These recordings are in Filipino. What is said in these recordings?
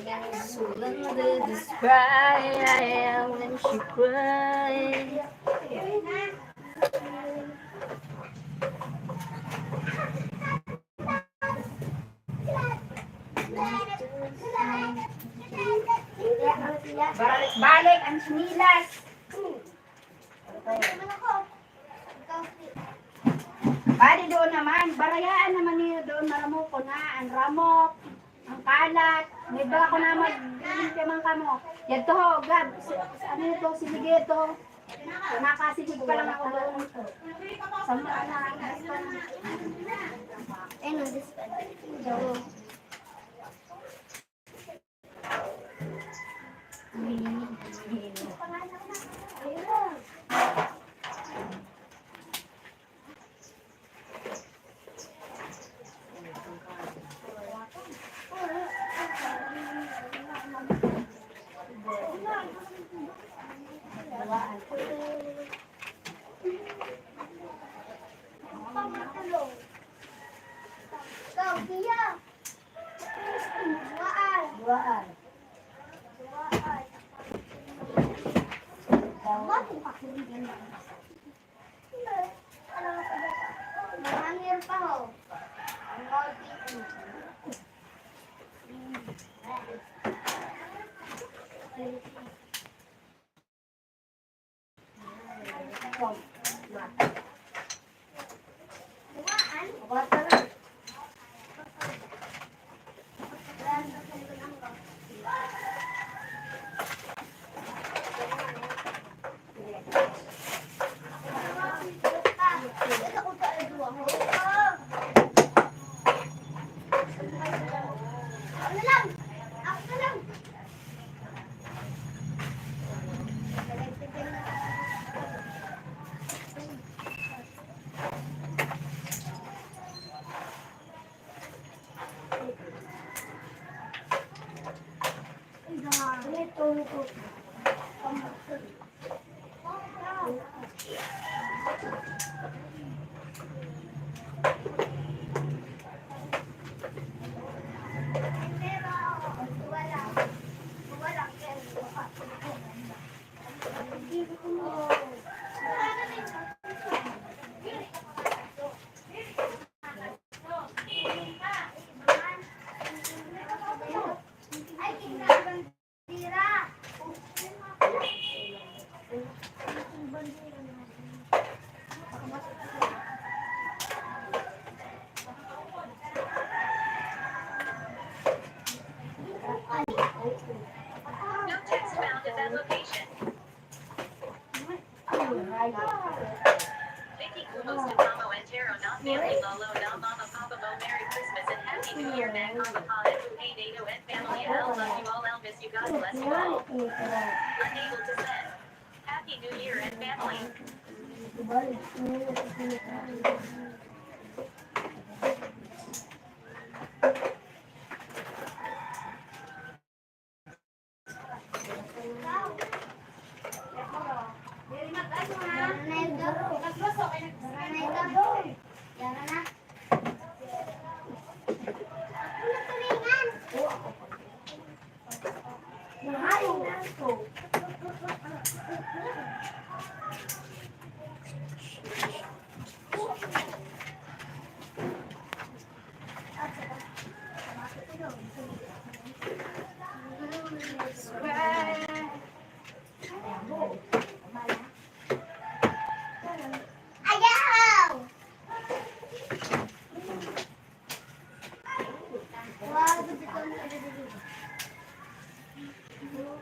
Surrounded this cry I am when she cries. Balik ang sinilas. Bali doon naman, barayaan naman niyo doon, maramoko na, ang ramok, ang kalat, may ba ako na mag-iimpya man kamo. Yan to, Gab, ano ito, silige ito. Nakasilig pa lang ako doon. Sama na, Ano, this Mahangir pa ho. Vicky Kumos to Mamo and Taro, not family Lolo, not Mama Papa Mo, Merry Christmas and Happy New Year, Nag Mama Pa, Hey Nato and family, L love you all, Elvis, you God bless you all. Unable to send. Happy New Year and family.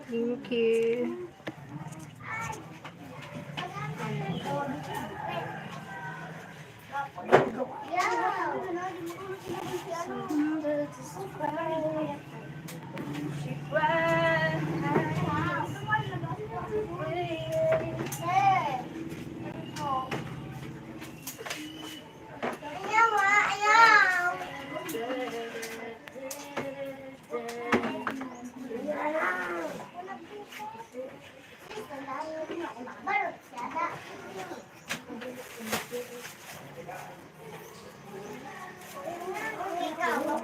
Thank you.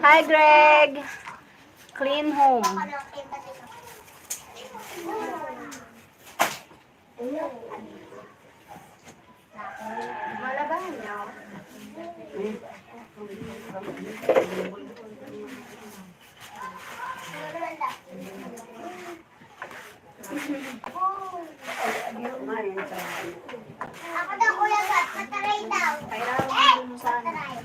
Hi, Greg. clean home. Malabahan niya. Ako daw, Kuya Gat, pataray daw. Kailangan mo sana. Pataray.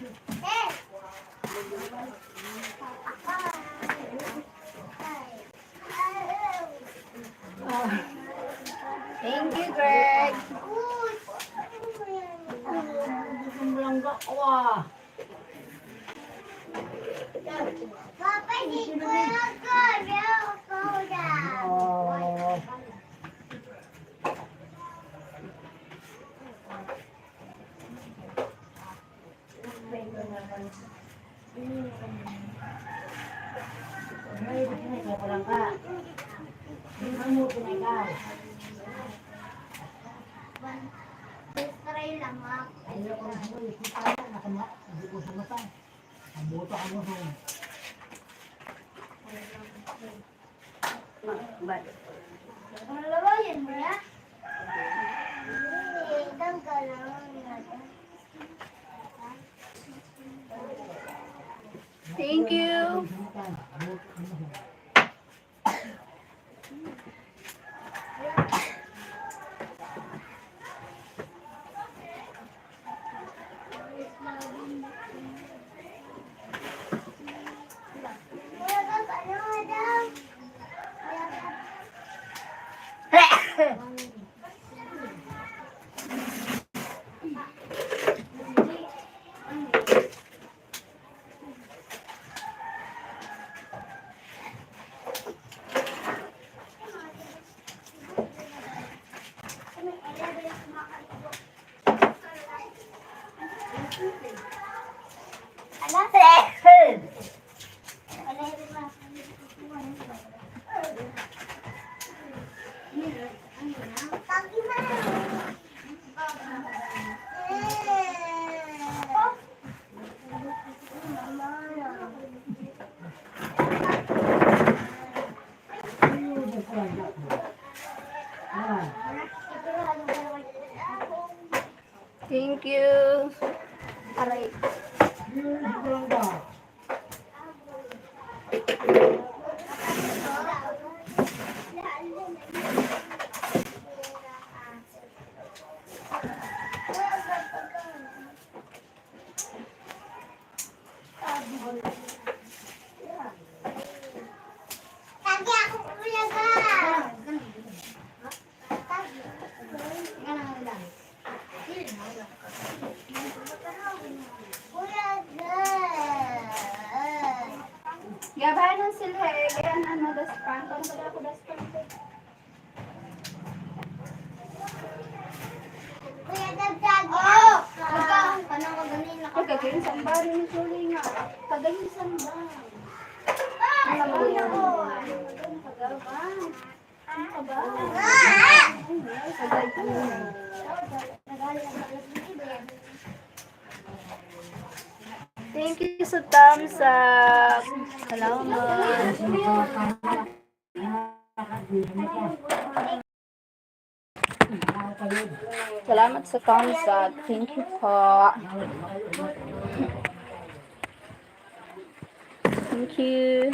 Thank you, Greg. Papa, di Kuya Gat, ako daw. Pataray lamang. Ang lawayan mo ya? Hindi, tanggal lang natin. Thank you. Kuya Gat, ano nga daw? Kuya Gat. Thank you. Aray. Tagi ako, Kuya Gat. Kuya Gat. Gabahan ng silhe. Yan, ano, daspan. Paano ba ako daspan? Kuya Gat, tagi. Kanang kaganin na kaganin sa bari ni Suli nga. Kaganin sa bari. Ano ba yun? Kagaban. Ano ka ba? Thank you sa thumbs up. Salamat. Salamat sa thumbs up. Thank you po. Thank you.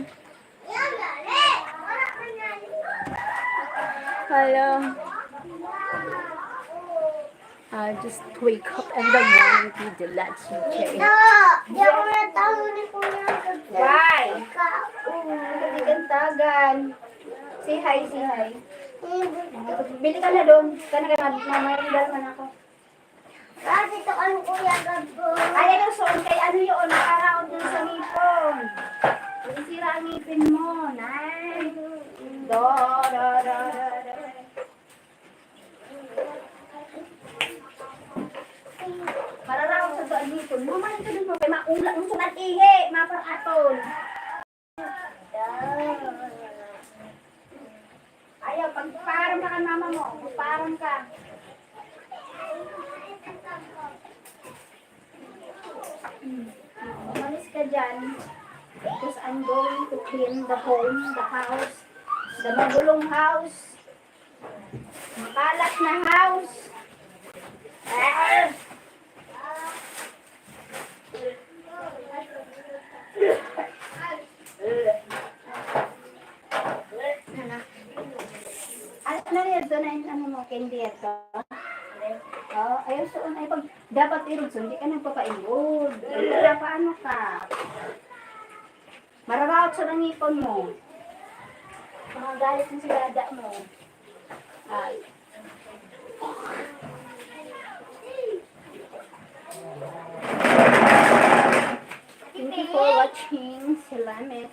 Hello. I just wake up in the morning to the let's okay. Di ako natawag ni Kuya Gat. Why? Ikaw. Hindi kantagan. Say hi, say hi. Bili ka na doon. Kana ka na, mamaya man ako. Dito kami Kuya Gat ko. Ay, ano, soon kay ano yun, nakaraon dun sa ngipon. Sira ang ngipin mo, nay. Do, do, do, do, do. Para raw sa doon ngipon. Mamaya ka dun mo, kay maula, ang sunat ihi, maparaton. Ayaw, pagparam ka kay mama mo, pagparam ka. Umalis ka dyan. Because I'm going to clean the home, the house, the magulong house, makalat na house. Ah! Ano ito na yung ano mo, candy ito? Oh, ayaw so, ay pag dapat irod, so hindi ka nagpapairod. Kaya paano ka? Mararaot sa ngipon mo. Mga galit mo sa dada mo. Ay. Thank you for watching. Salamat.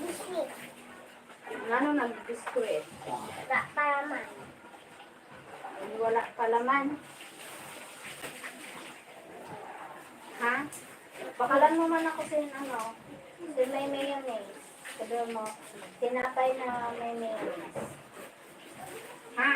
Biscuit. Ano nag-biskuit? Wala pa naman. Wala pa laman. Ha? Pakalan mo man ako sa ano. Sa may mayonnaise. Sabi mo, tinapay na may mayonnaise. Ha?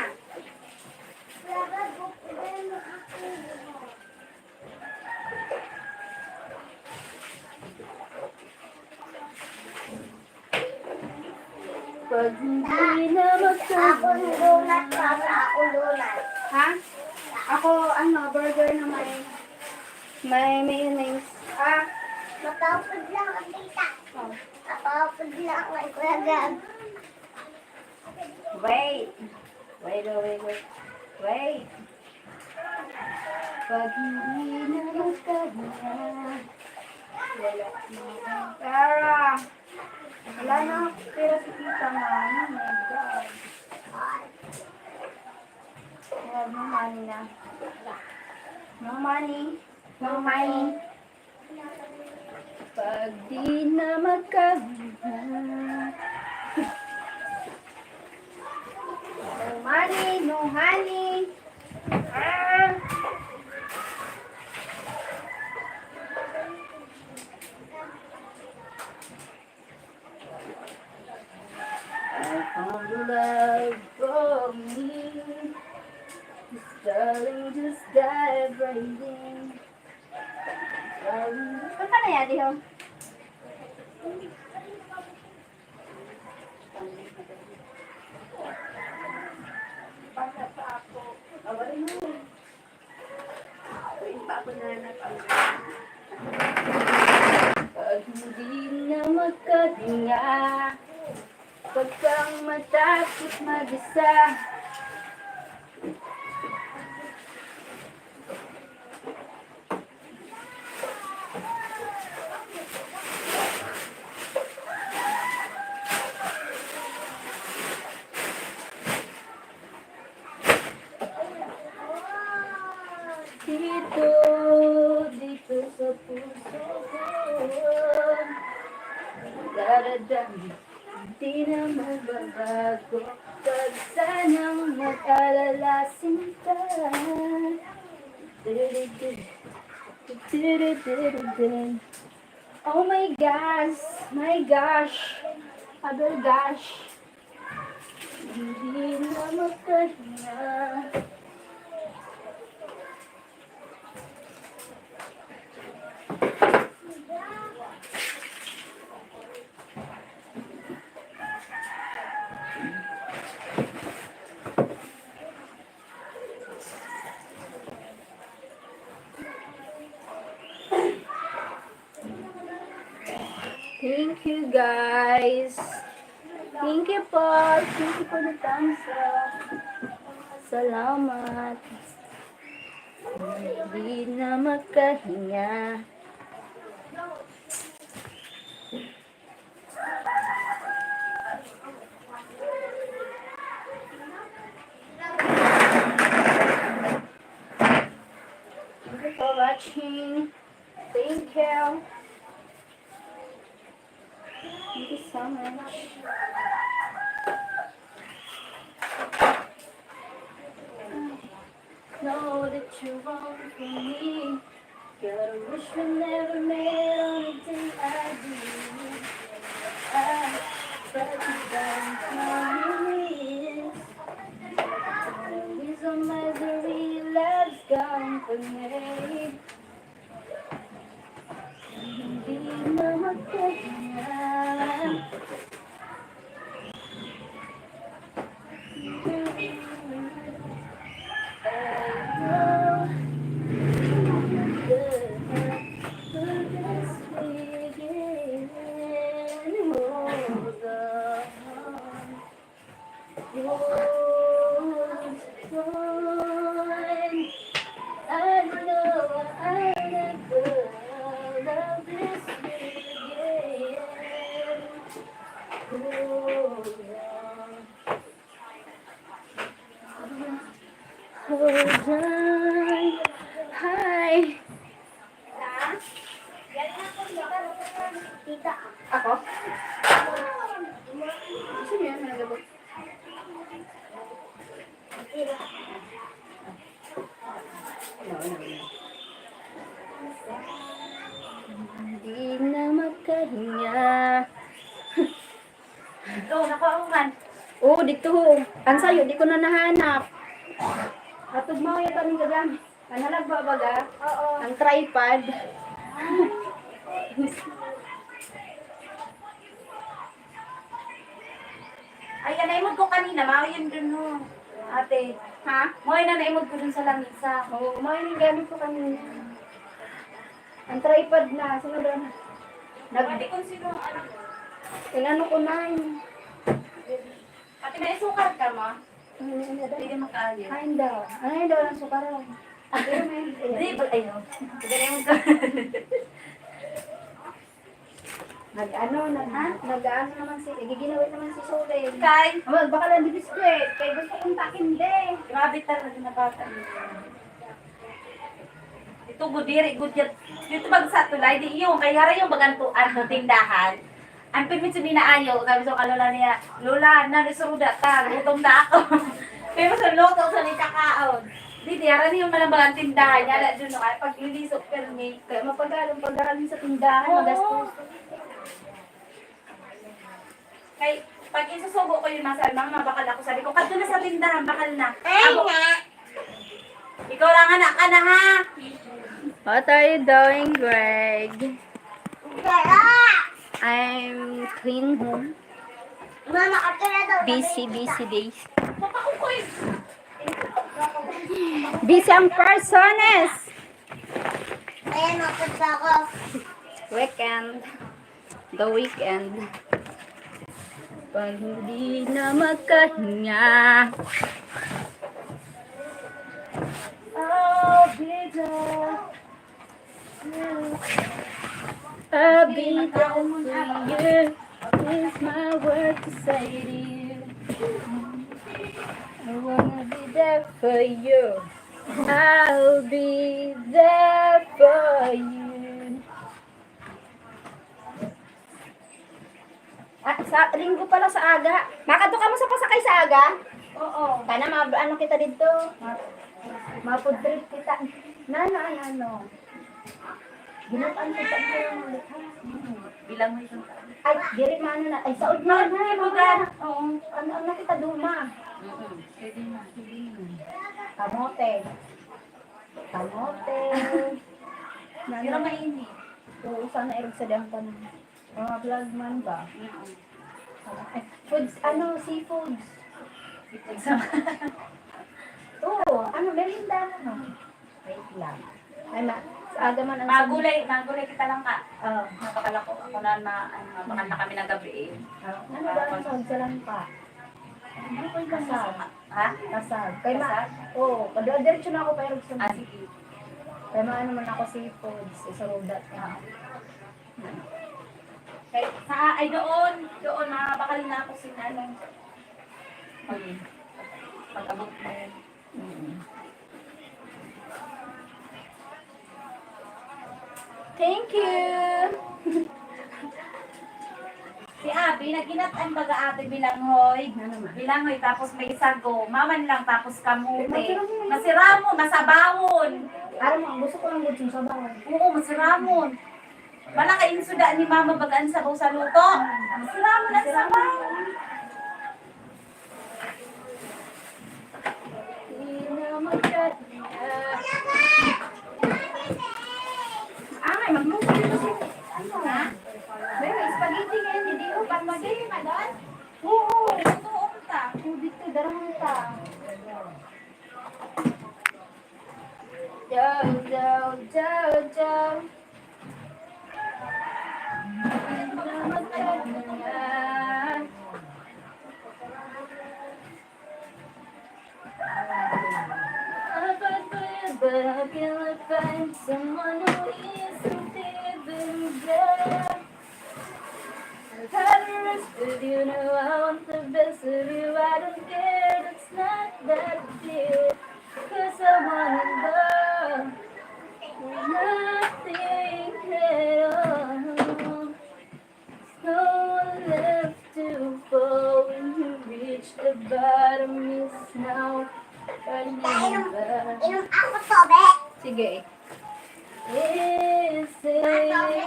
Pag hindi na Ako donut, papa. Ako donut. Ha? Ako, ano, burger na may mayonnaise. Ah, Matapad lang ang tita. oh. Matapad lang ang Kuya Gab. Wait. Wait. Pag hindi na magkanya, wala na pera. Wala na pera si tita nga. Oh my God. Wala no money na. No money. No money. Pag di na magkanya, no money, no honey. Ah! I found a love for me. Darling, just dive right in. Saan ka na yan, Diho? Awalin mo. Awalin pa ako na pag hindi na magkahinga, pag kang matapos mag-isa, dito sa puso ko, daradami, di na magbabago, pag sanang mag-alala sinta. Oh my gosh, other gosh, hindi na magkahinga. Thank you guys. Thank you po. Thank you for the thumbs up. Salamat. Hindi na makahinga. Thank you for watching. Thank you. Thank you so much. Know that you want for me. Gotta wish we never met on a day I do. I try to find promise. Always on my very last company. Hindi na magkakanya. Hold on. Hi. Tita. Ako? Sino yan? Nagabot? Hindi na magkahinya. Ito, nakaungan. Oh, dito. Ang sayo, di ko na nahanap. Atog mo yung tanong ka dyan. Kanalag ba baga? Oo. Ang tripod. Ay, naimod ko kanina. Mao yun dun ho. Ate. Ha? Mo yun na naimod ko dun sa lamisa. Oo, mga yung gamit ko kanina. Ang tripod na. Sino doon? Pwede kung sino, ano, Inano ko na yun. ate may sukar ka mo? Hindi Hindi ka makaalis. Kain daw. Ano yun daw ng sukaran? Hindi, ba't ayun? Hindi na yung Nag-ano naman si, giginawit naman si Solen. Kay, Amag, baka lang di biskwit. Kaya gusto kong takindi. grabe talaga na bata. Ito gudiri, gudyat. Dito bag sa tulay, di yung, kaya hara yung bagantuan ng tindahan. Ang permitso ni naayo, sabi sa kalola niya, Lola, narisaruda ta, gutom na ako. Pero sa loto sa ni kakaon. Di, hara niyo malambagan tindahan niya, ala dun, no, kaya pag ilisok permi. Kaya mapagaling sa tindahan, Oo. magastos. Kay, pag isusubo ko yung masal, mama, bakal ako. Sabi ko, kadto na sa tindahan, bakal na. Ako, ikaw lang anak ka na ha. What are you doing, Greg? I'm clean home. Mama, ka na daw. Busy days. Papakukoy. Busy ang persones! Ayan, napunta ako. Weekend. The weekend. Pag hindi na magkahinga. I'll be there. I'll be there for you. Here's my word to say to you. I wanna be there for you. I'll be there for you. Sa linggo pala sa aga. Makato ka mo sa pasakay sa aga? Oo. Kana ano kita dito? Mapod trip kita. Nano. Ginutan kita ko ulit ha. Bilang mo isang Ay, diri man na. Ay, saod na. Oo. Ano na kita duma? Pwede na. Kamote. Pero mainit. Oo, sana irog sa diyang pa na. Mga vlog man ba? Ay, foods, seafoods. Oo, merinda no. Wait lang. Ay, sa aga man ang Magulay kita lang ka. Oo. Napakala ko ako na mabakal na kami ng gabi eh. Ano ba ang sahod sa langka? Ano ko yung kasag? Ha? Kasag. Kay ma, Kasag? oo, diretso na ako pa irog sa Sige. Kaya maano man ako seafoods, isarudat na. Kay, ay doon, makakabakal na ako si nanong. Okay. Pag-abot mo yun. Thank you! Si Abi, naginatan baga ate bilanghoy. Bilanghoy, tapos may sago. Maman lang, tapos kamote. Masiramo, masabawon. Aram mo, gusto ko lang gusto sa sabaw. Oo, masiramon. Malaki yung suda ni Mama bagaan sabaw sa luto. Masiramon ang sabaw. Ay, magluto dito si... Ano na? Pero spaghetti ngayon, hindi ko pa magiging madon. Oo, totoo ta. Dito, darang ta. Jow, jow, jow, jow. But I can't find someone who isn't even there. I've had a rest with you, know I want the best of you. I don't care, it's not that deep. Cause I wanna love with nothing at all. There's no one left to fall when you reach the bottom. Is now or never. Inom ako tobe. Sige. Is it love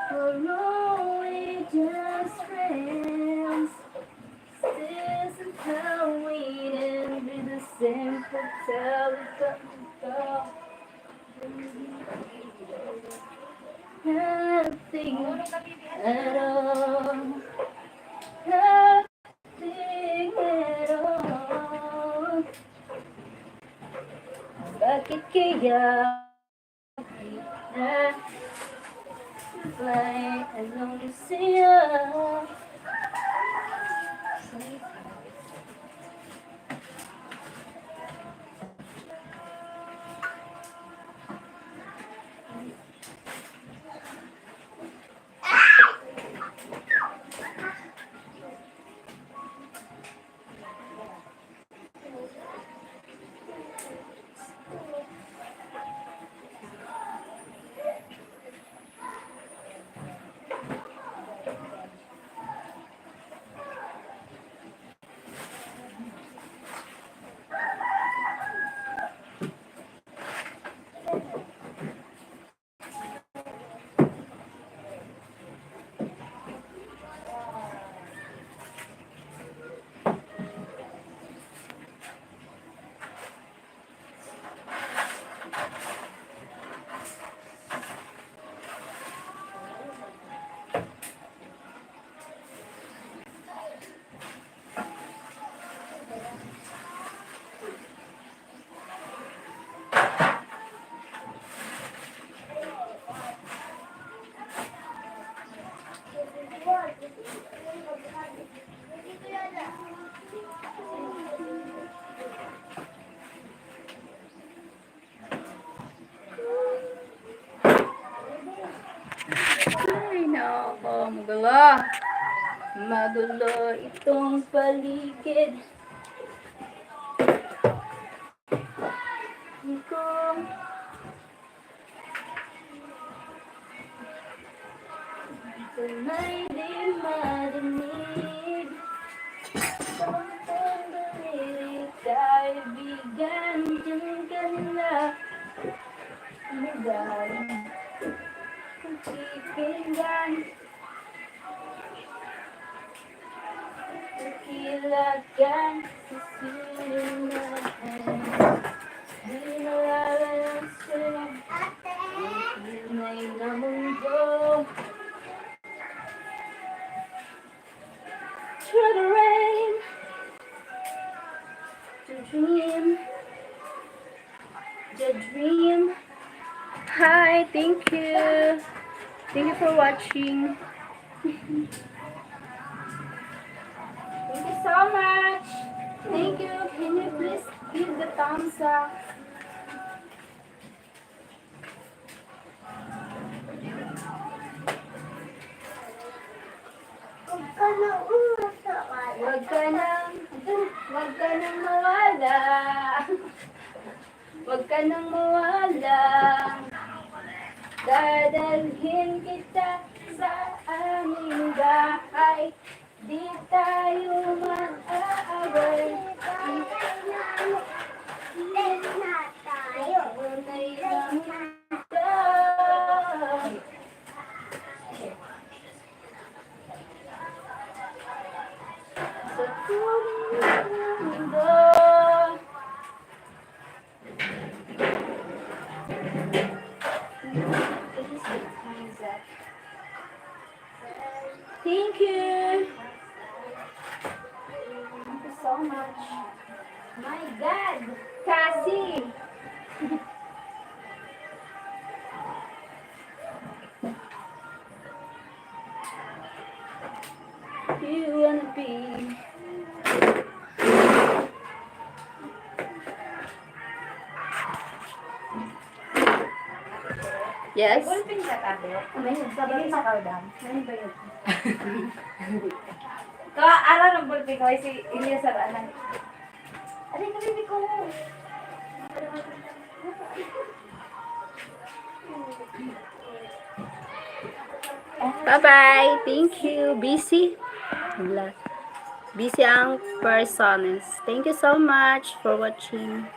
or only just friends? This is how we end with the same hotel. Nothing at all. Nothing at all. Bakit kaya kita fly along siya? Ay, nako, magulo. Magulo itong paligid. Kung may di marinig, kung daliri kaibigan, dyan ka nila. Magaling kung pipinggan. Kilagan sa sinunahan. Di nalalang sila. Hinay na mundo. Through the rain to dream the dream. Hi, thank you. Thank you for watching. Thank you so much. Thank you. Can you please give the thumbs up? Huwag ka nang mawala. Huwag ka nang mawala. Dadalhin kita sa aming bahay. Di tayo mag-aaway. Thank you. Thank you so much. My God. Cassie. You wanna be. Yes? Ballpen ka tabi. Sabay sa kaudam. Ano ba yun? Araw ng ballpen ko ay si Elias Aranan. Aray, nabibig ko. Bye-bye. Thank you. Busy. Busy ang personas. Thank you so much for watching.